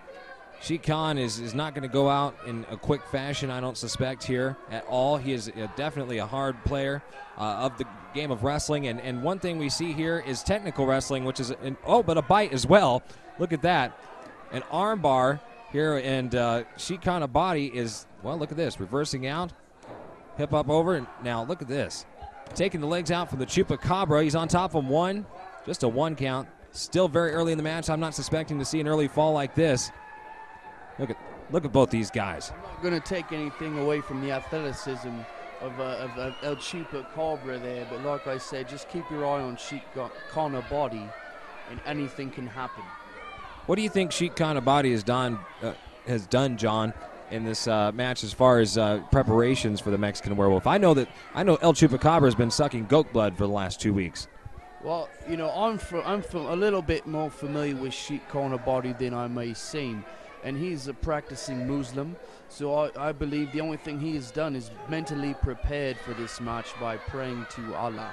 Sheik Khan is not going to go out in a quick fashion, I don't suspect, here at all. He is definitely a hard player of the game of wrestling. And one thing we see here is technical wrestling, which is, but a bite as well. Look at that. An arm bar here, and Sheik Khan Abadi is, well, look at this, reversing out, hip up over. And now look at this. Taking the legs out from the Chupacabra. He's on top of one, just a 1 count. Still very early in the match. I'm not suspecting to see an early fall like this. Look at both these guys. I'm not going to take anything away from the athleticism of El Chupacabra there, but like I said, just keep your eye on Sheik Khan Abadi, and anything can happen. What do you think Sheik Khan Abadi has done, John, in this match as far as preparations for the Mexican Werewolf? I know El Chupacabra has been sucking goat blood for the last 2 weeks. Well, I'm a little bit more familiar with Sheik Khan Abadi than I may seem. And he's a practicing Muslim, so I believe the only thing he has done is mentally prepared for this match by praying to Allah.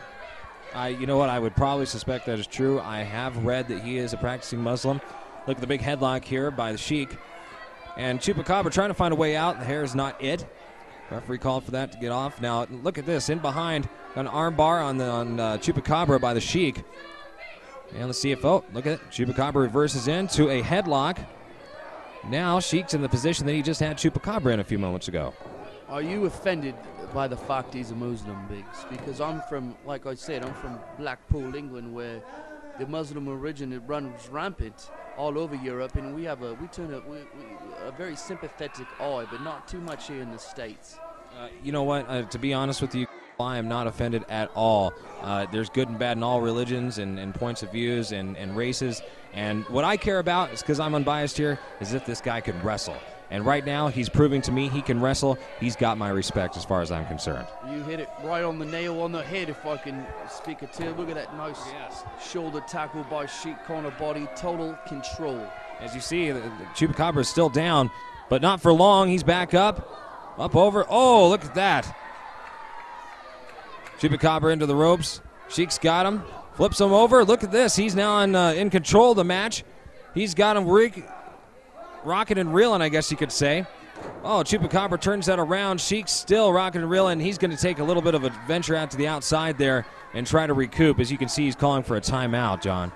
You know what? I would probably suspect that is true. I have read that he is a practicing Muslim. Look at the big headlock here by the Sheik. And Chupacabra trying to find a way out. The hair is not it. Referee called for that to get off. Now, look at this. In behind, got an arm bar on Chupacabra by the Sheik. And let's see if, look at it. Chupacabra reverses into a headlock. Now Sheik's in the position that he just had Chupacabra in a few moments ago. Are you offended by the fact he's a Muslim, Biggs? Because like I said, I'm from Blackpool, England, where the Muslim religion runs rampant all over Europe, and we turn a very sympathetic eye, but not too much here in the States. You know what? To be honest with you, I am not offended at all. There's good and bad in all religions and points of views and races. And what I care about is, because I'm unbiased here, is if this guy can wrestle. And right now, he's proving to me he can wrestle. He's got my respect as far as I'm concerned. You hit it right on the nail on the head, if I can speak a term. Look at that nice shoulder tackle by Sheik Khan Abadi. Total control. As you see, the Chupacabra is still down, but not for long. He's back up over. Oh, look at that. Chupacabra into the ropes. Sheik's got him. Flips him over. Look at this. He's now in control of the match. He's got him rocking and reeling, I guess you could say. Oh, Chupacabra turns that around. Sheik's still rocking and reeling. He's going to take a little bit of a venture out to the outside there and try to recoup. As you can see, he's calling for a timeout, John.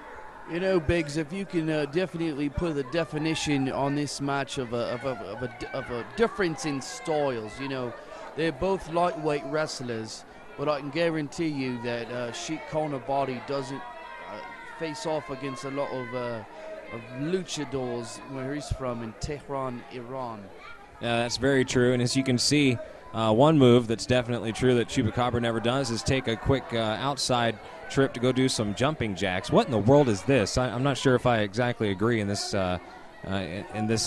You know, Biggs, if you can definitely put a definition on this match of a difference in styles, they're both lightweight wrestlers. But I can guarantee you that Sheik Khan Abadi doesn't face off against a lot of luchadors where he's from in Tehran, Iran. Yeah, that's very true. And as you can see, one move that's definitely true that Chupacabra never does is take a quick outside trip to go do some jumping jacks. What in the world is this? I'm not sure if I exactly agree in this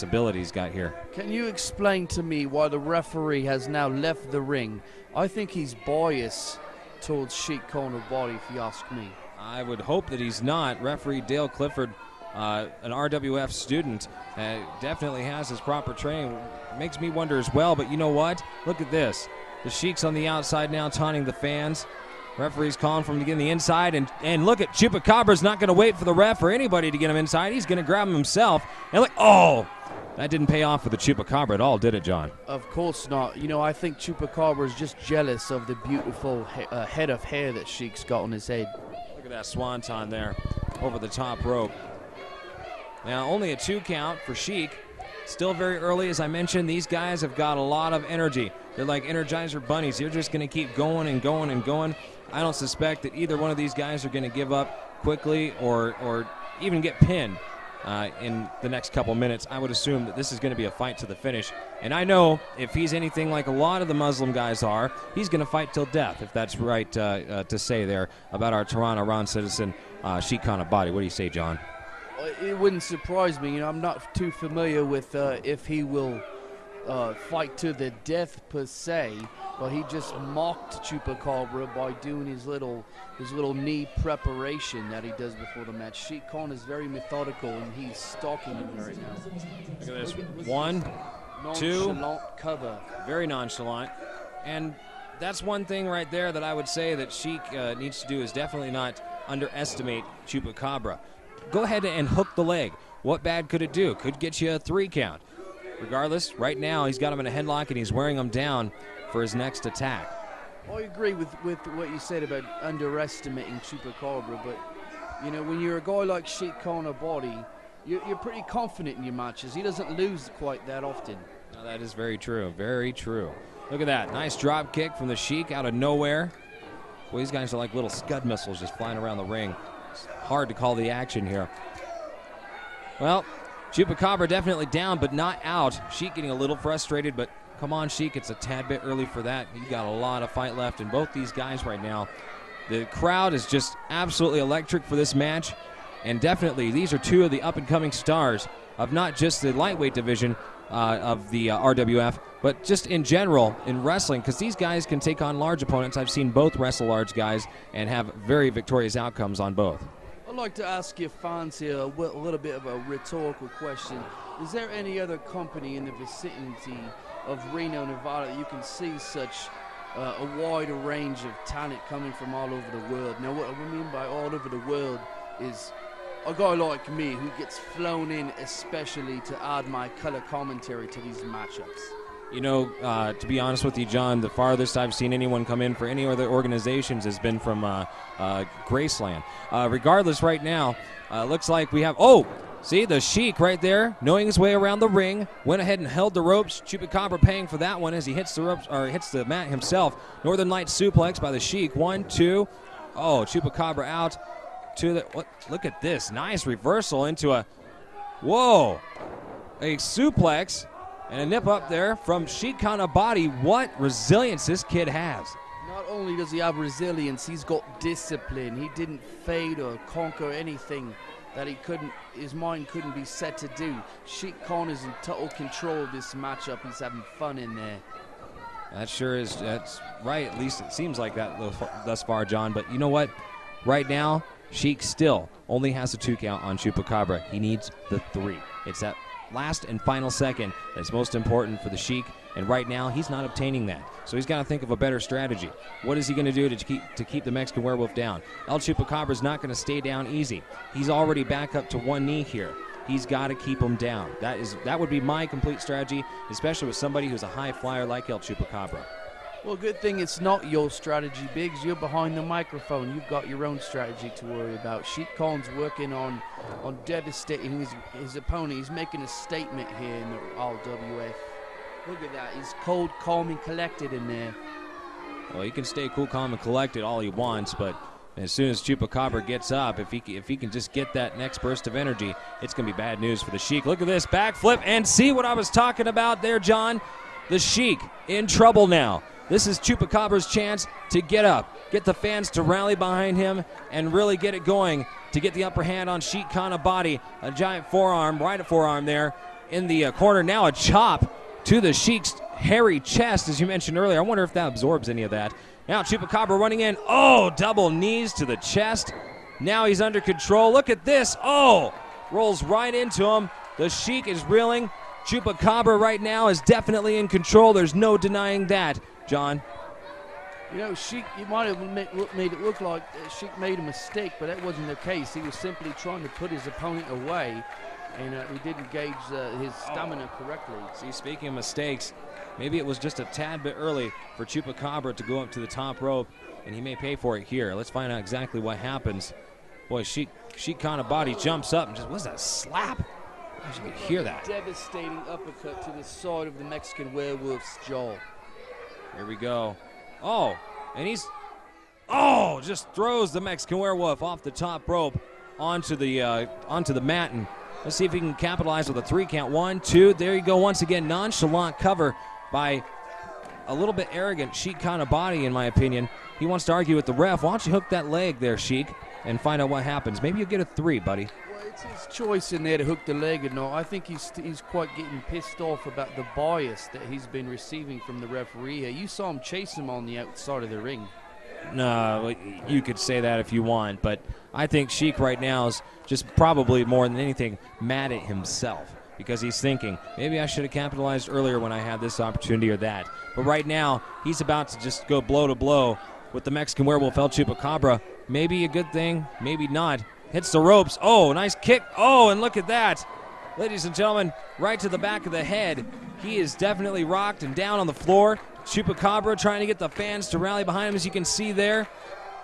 ability he's got here. Can you explain to me why the referee has now left the ring? I think he's biased towards Sheik Khan Abadi, if you ask me. I would hope that he's not. Referee Dale Clifford, an RWF student, definitely has his proper training. Makes me wonder as well, but you know what? Look at this. The Sheik's on the outside now taunting the fans. Referee's calling for him to get in the inside, and look at Chupacabra's not going to wait for the ref or anybody to get him inside. He's going to grab him himself. And look, oh, that didn't pay off for the Chupacabra at all, did it, John? Of course not. You know, I think Chupacabra is just jealous of the beautiful head of hair that Sheik's got on his head. Look at that swanton there over the top rope. Now, only a 2 count for Sheik. Still very early, as I mentioned. These guys have got a lot of energy. They're like Energizer bunnies. They're just going to keep going and going and going. I don't suspect that either one of these guys are going to give up quickly or even get pinned in the next couple minutes. I would assume that this is going to be a fight to the finish. And I know if he's anything like a lot of the Muslim guys are, he's going to fight till death, if that's right to say there about our Tehran, Iran citizen, Sheik Khan Abadi. What do you say, John? It wouldn't surprise me. You know, I'm not too familiar with if he will fight to the death per se, but he just mocked Chupacabra by doing his little knee preparation that he does before the match. Sheik Khan is very methodical, and he's stalking him right now. Look at this. 1, 2. Nonchalant cover. Very nonchalant. And that's one thing right there that I would say that Sheik needs to do is definitely not underestimate Chupacabra. Go ahead and hook the leg. What bad could it do? Could get you a 3 count. Regardless, right now he's got him in a headlock and he's wearing him down for his next attack. I agree with what you said about underestimating Chupacabra, but you know, when you're a guy like Sheik Khan Abadi, you're pretty confident in your matches. He doesn't lose quite that often. No, that is very true. Very true. Look at that. Nice drop kick from the Sheik out of nowhere. Well, these guys are like little Scud missiles just flying around the ring. It's hard to call the action here. Well, Chupacabra definitely down, but not out. Sheik getting a little frustrated, but come on, Sheik. It's a tad bit early for that. You got a lot of fight left in both these guys right now. The crowd is just absolutely electric for this match, and definitely these are 2 of the up-and-coming stars of not just the lightweight division of the RWF, but just in general in wrestling, because these guys can take on large opponents. I've seen both wrestle large guys and have very victorious outcomes on both. I'd like to ask your fans here a little bit of a rhetorical question. Is there any other company in the vicinity of Reno, Nevada that you can see such a wide range of talent coming from all over the world? Now, what I mean by all over the world is a guy like me who gets flown in especially to add my color commentary to these matchups. You know, to be honest with you, John, the farthest I've seen anyone come in for any other organizations has been from Graceland. Regardless, right now, looks like we have... Oh! See, the Sheik right there, knowing his way around the ring, went ahead and held the ropes. Chupacabra paying for that one as he hits the ropes, or hits the mat himself. Northern Light suplex by the Sheik. 1, 2. Oh, Chupacabra out to the... What? Look at this. Nice reversal into a... Whoa! A suplex and a nip up there from Sheik Khan Abadi. What resilience this kid has. Not only does he have resilience, he's got discipline. He didn't fade or conquer anything that his mind couldn't be set to do. Sheik Khan is in total control of this matchup. He's having fun in there. That sure is. That's right. At least it seems like that thus far, John. But you know what? Right now, Sheik still only has a 2 count on Chupacabra. He needs the 3. It's that last and final second that's most important for the Sheik. And right now, he's not obtaining that. So he's got to think of a better strategy. What is he going to do to keep the Mexican Werewolf down? El Chupacabra's not going to stay down easy. He's already back up to 1 knee here. He's got to keep him down. That would be my complete strategy, especially with somebody who's a high flyer like El Chupacabra. Well, good thing it's not your strategy, Biggs. You're behind the microphone. You've got your own strategy to worry about. Sheik Khan's working on devastating his opponent. He's making a statement here in the RWF. Look at that. He's cold, calm, and collected in there. Well, he can stay cool, calm, and collected all he wants, but As soon as Chupacabra gets up, if he can just get that next burst of energy, it's going to be bad news for the Sheik. Look at this backflip, and see what I was talking about there, John? The Sheik in trouble now. This is Chupacabra's chance to get up, get the fans to rally behind him, and really get it going to get the upper hand on Sheik Khan Abadi. A giant forearm, right forearm there in the corner. Now a chop to the Sheik's hairy chest, as you mentioned earlier. I wonder if that absorbs any of that. Now Chupacabra running in. Oh, double knees to the chest. Now he's under control. Look at this. Oh, rolls right into him. The Sheik is reeling. Chupacabra right now is definitely in control. There's no denying that, John. You know, Sheik, you might have made it look like Sheik made a mistake, but that wasn't the case. He was simply trying to put his opponent away, and he didn't gauge his stamina correctly. See, speaking of mistakes, maybe it was just a tad bit early for Chupacabra to go up to the top rope, and he may pay for it here. Let's find out exactly what happens. Boy, Sheik Khan Abadi jumps up and just, what's that, slap? I should hear that. Devastating uppercut to the side of the Mexican Werewolf's jaw. Here we go. Oh, and he's, just throws the Mexican Werewolf off the top rope onto the mat, and let's see if he can capitalize with a 3 count. 1, 2, there you go. Once again, nonchalant cover by a little bit arrogant Sheik Khan Abadi, in my opinion. He wants to argue with the ref. Why don't you hook that leg there, Sheik, and find out what happens. Maybe you'll get a 3, buddy. Well, it's his choice in there to hook the leg or not. I think he's quite getting pissed off about the bias that he's been receiving from the referee here. You saw him chase him on the outside of the ring. No, you could say that if you want, but I think Sheik right now is just probably more than anything mad at himself, because he's thinking, maybe I should have capitalized earlier when I had this opportunity or that. But right now, he's about to just go blow to blow with the Mexican Werewolf El Chupacabra. Maybe a good thing, maybe not. Hits the ropes. Oh, nice kick. Oh, and look at that. Ladies and gentlemen, right to the back of the head. He is definitely rocked and down on the floor. Chupacabra trying to get the fans to rally behind him, as you can see there.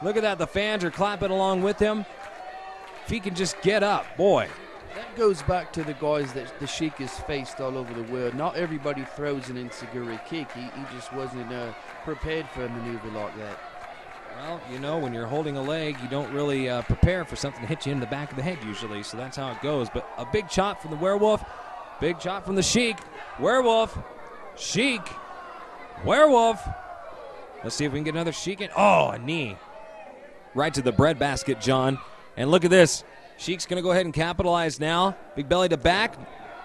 Look at that. The fans are clapping along with him. If he can just get up, boy. That goes back to the guys that the Sheik has faced all over the world. Not everybody throws an enziguri kick. He just wasn't prepared for a maneuver like that. Well, you know, when you're holding a leg, you don't really prepare for something to hit you in the back of the head usually, so that's how it goes. But a big chop from the Werewolf, big chop from the Sheik. Werewolf, Sheik, Werewolf. Let's see if we can get another Sheik in. Oh, a knee. Right to the breadbasket, John. And look at this. Sheik's going to go ahead and capitalize now. Big belly to back.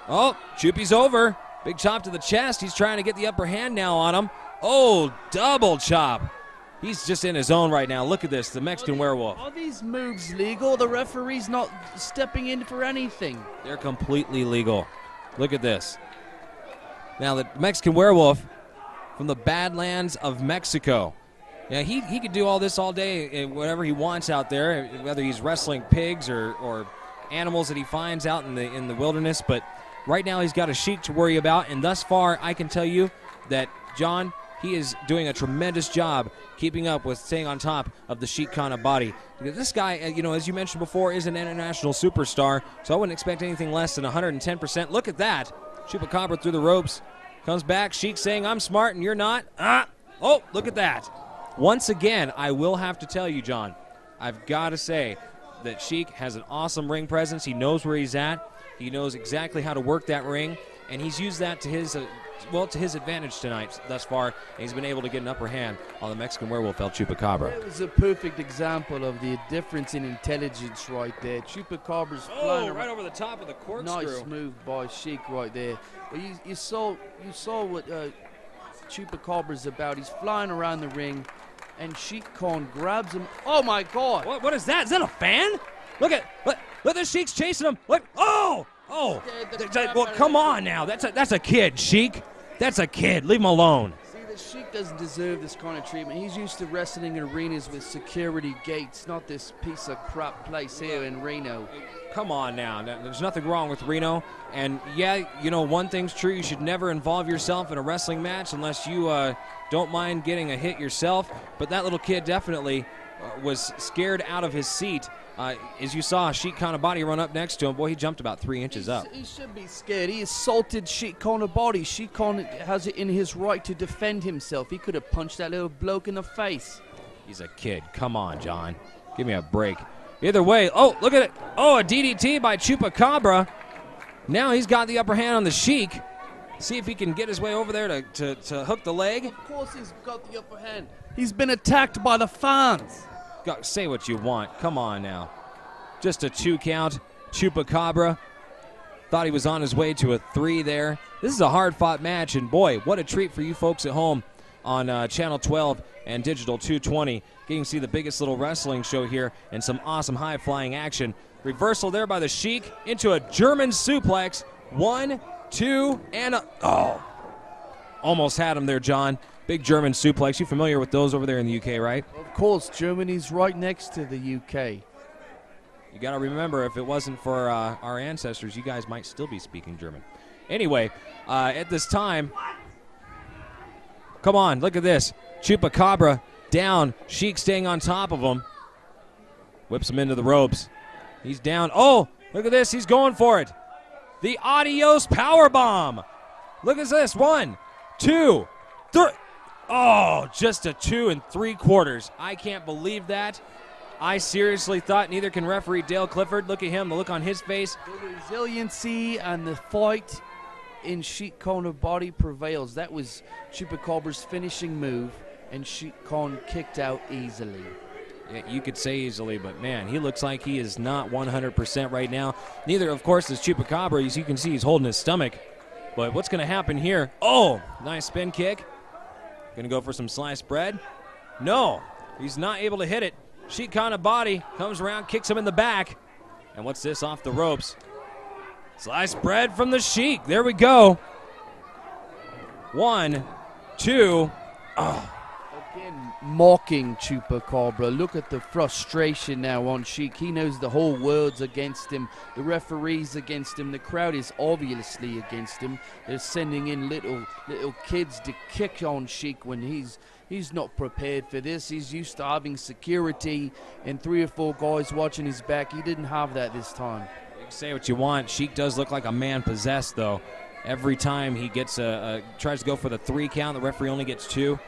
Oh, Chupi's over. Big chop to the chest. He's trying to get the upper hand now on him. Oh, double chop. He's just in his zone right now. Look at this, the Mexican Werewolf. Are these moves legal? The referee's not stepping in for anything. They're completely legal. Look at this. Now, the Mexican Werewolf from the Badlands of Mexico. Yeah, he could do all this all day, whatever he wants out there, whether he's wrestling pigs or animals that he finds out in the wilderness. But right now he's got a Sheik to worry about, and thus far I can tell you that, John, he is doing a tremendous job keeping up with staying on top of the Sheik Khan Abadi. This guy, as you mentioned before, is an international superstar, so I wouldn't expect anything less than 110%. Look at that. Chupacabra through the ropes. Comes back. Sheik saying, I'm smart and you're not. Oh, look at that. Once again, I will have to tell you, John, I've got to say that Sheik has an awesome ring presence. He knows where he's at. He knows exactly how to work that ring, and he's used that to his advantage tonight thus far, and he's been able to get an upper hand on the Mexican Werewolf El Chupacabra. It was a perfect example of the difference in intelligence right there. Chupacabra's flying right over the top of the corkscrew. Nice move by Sheik right there. But you saw what Chupacabra's about. He's flying around the ring, and Sheik Khan grabs him. Oh my God! What is that? Is that a fan? Look at the Sheik's chasing him. Look! Oh! Well, come on now. That's a kid, Sheik. That's a kid. Leave him alone. See, the Sheik doesn't deserve this kind of treatment. He's used to wrestling in arenas with security gates, not this piece of crap place here in Reno. Come on now. There's nothing wrong with Reno. And, yeah, one thing's true. You should never involve yourself in a wrestling match unless you don't mind getting a hit yourself. But that little kid definitely was scared out of his seat. As you saw, Sheik Khan Abadi run up next to him. Boy, he jumped about 3 inches up. He should be scared. He assaulted Sheik Khan Abadi. Sheik Khan has it in his right to defend himself. He could have punched that little bloke in the face. He's a kid. Come on, John. Give me a break. Either way, oh, look at it. Oh, a DDT by Chupacabra. Now he's got the upper hand on the Sheik. See if he can get his way over there to hook the leg. Of course he's got the upper hand. He's been attacked by the fans. Say what you want. Come on now. Just a 2 count. Chupacabra thought he was on his way to a 3 there. This is a hard-fought match, and boy, what a treat for you folks at home on Channel 12 and Digital 220. Getting to see the biggest little wrestling show here and some awesome high-flying action. Reversal there by the Sheik into a German suplex. 1, 2, and oh. Almost had him there, John. Big German suplex. You familiar with those over there in the UK, right? Of course, Germany's right next to the UK. You got to remember, if it wasn't for our ancestors, you guys might still be speaking German. Anyway, at this time, come on, look at this. Chupacabra down. Sheik staying on top of him. Whips him into the ropes. He's down. Oh, look at this. He's going for it. The adios powerbomb. Look at this. 1, 2, 3. Oh, just a 2 3/4. I can't believe that. I seriously thought neither can referee Dale Clifford. Look at him, the look on his face. The resiliency and the fight in Sheik Khan Abadi prevails. That was Chupacabra's finishing move, and Sheik Khan kicked out easily. Yeah, you could say easily, but man, he looks like he is not 100% right now. Neither, of course, is Chupacabra. As you can see, he's holding his stomach. But what's going to happen here? Oh, nice spin kick. Going to go for some sliced bread. No, he's not able to hit it. Sheik Khan Abadi comes around, kicks him in the back. And what's this off the ropes? Sliced bread from the Sheik. There we go. 1, 2. Oh. Again, mocking Chupacabra. Look at the frustration now on Sheik. He knows the whole world's against him. The referee's against him. The crowd is obviously against him. They're sending in little kids to kick on Sheik when he's not prepared for this. He's used to having security and 3 or 4 guys watching his back. He didn't have that this time. You can say what you want. Sheik does look like a man possessed, though. Every time he gets tries to go for the 3 count, the referee only gets 2.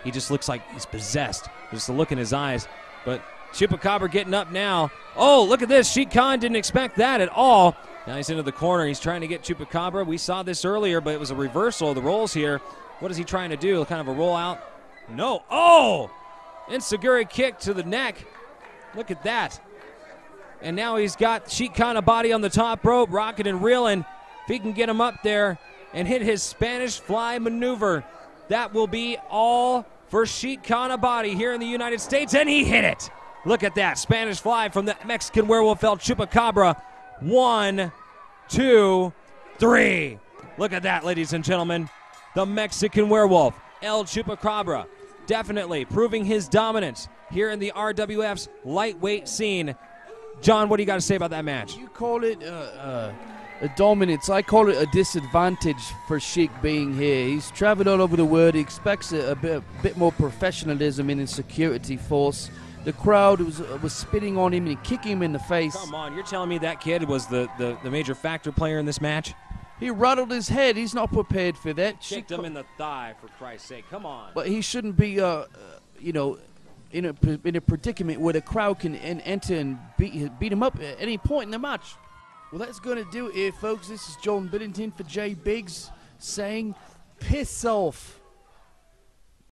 He just looks like he's possessed. Just the look in his eyes. But Chupacabra getting up now. Oh, look at this. Sheik Khan didn't expect that at all. Now he's into the corner. He's trying to get Chupacabra. We saw this earlier, but it was a reversal of the roles here. What is he trying to do? Kind of a roll out? No. Oh! Enziguri kick to the neck. Look at that. And now he's got Sheik Khan Abadi on the top rope, rocking and reeling. If he can get him up there and hit his Spanish fly maneuver, that will be all for Sheik Khan Abadi here in the United States, and he hit it. Look at that. Spanish fly from the Mexican Werewolf El Chupacabra. 1, 2, 3. Look at that, ladies and gentlemen. The Mexican Werewolf El Chupacabra definitely proving his dominance here in the RWF's lightweight scene. John, what do you got to say about that match? You call it a dominance. I call it a disadvantage for Sheik being here. He's traveled all over the world. He expects a bit more professionalism in his security force. The crowd was spitting on him and kicking him in the face. Come on, you're telling me that kid was the major factor player in this match? He rattled his head. He's not prepared for that. Kicked him in the thigh, for Christ's sake. Come on. But he shouldn't be, in a predicament where the crowd can enter and beat him up at any point in the match. Well, that's going to do it here, folks. This is John Billington for Jay Biggs saying, piss off.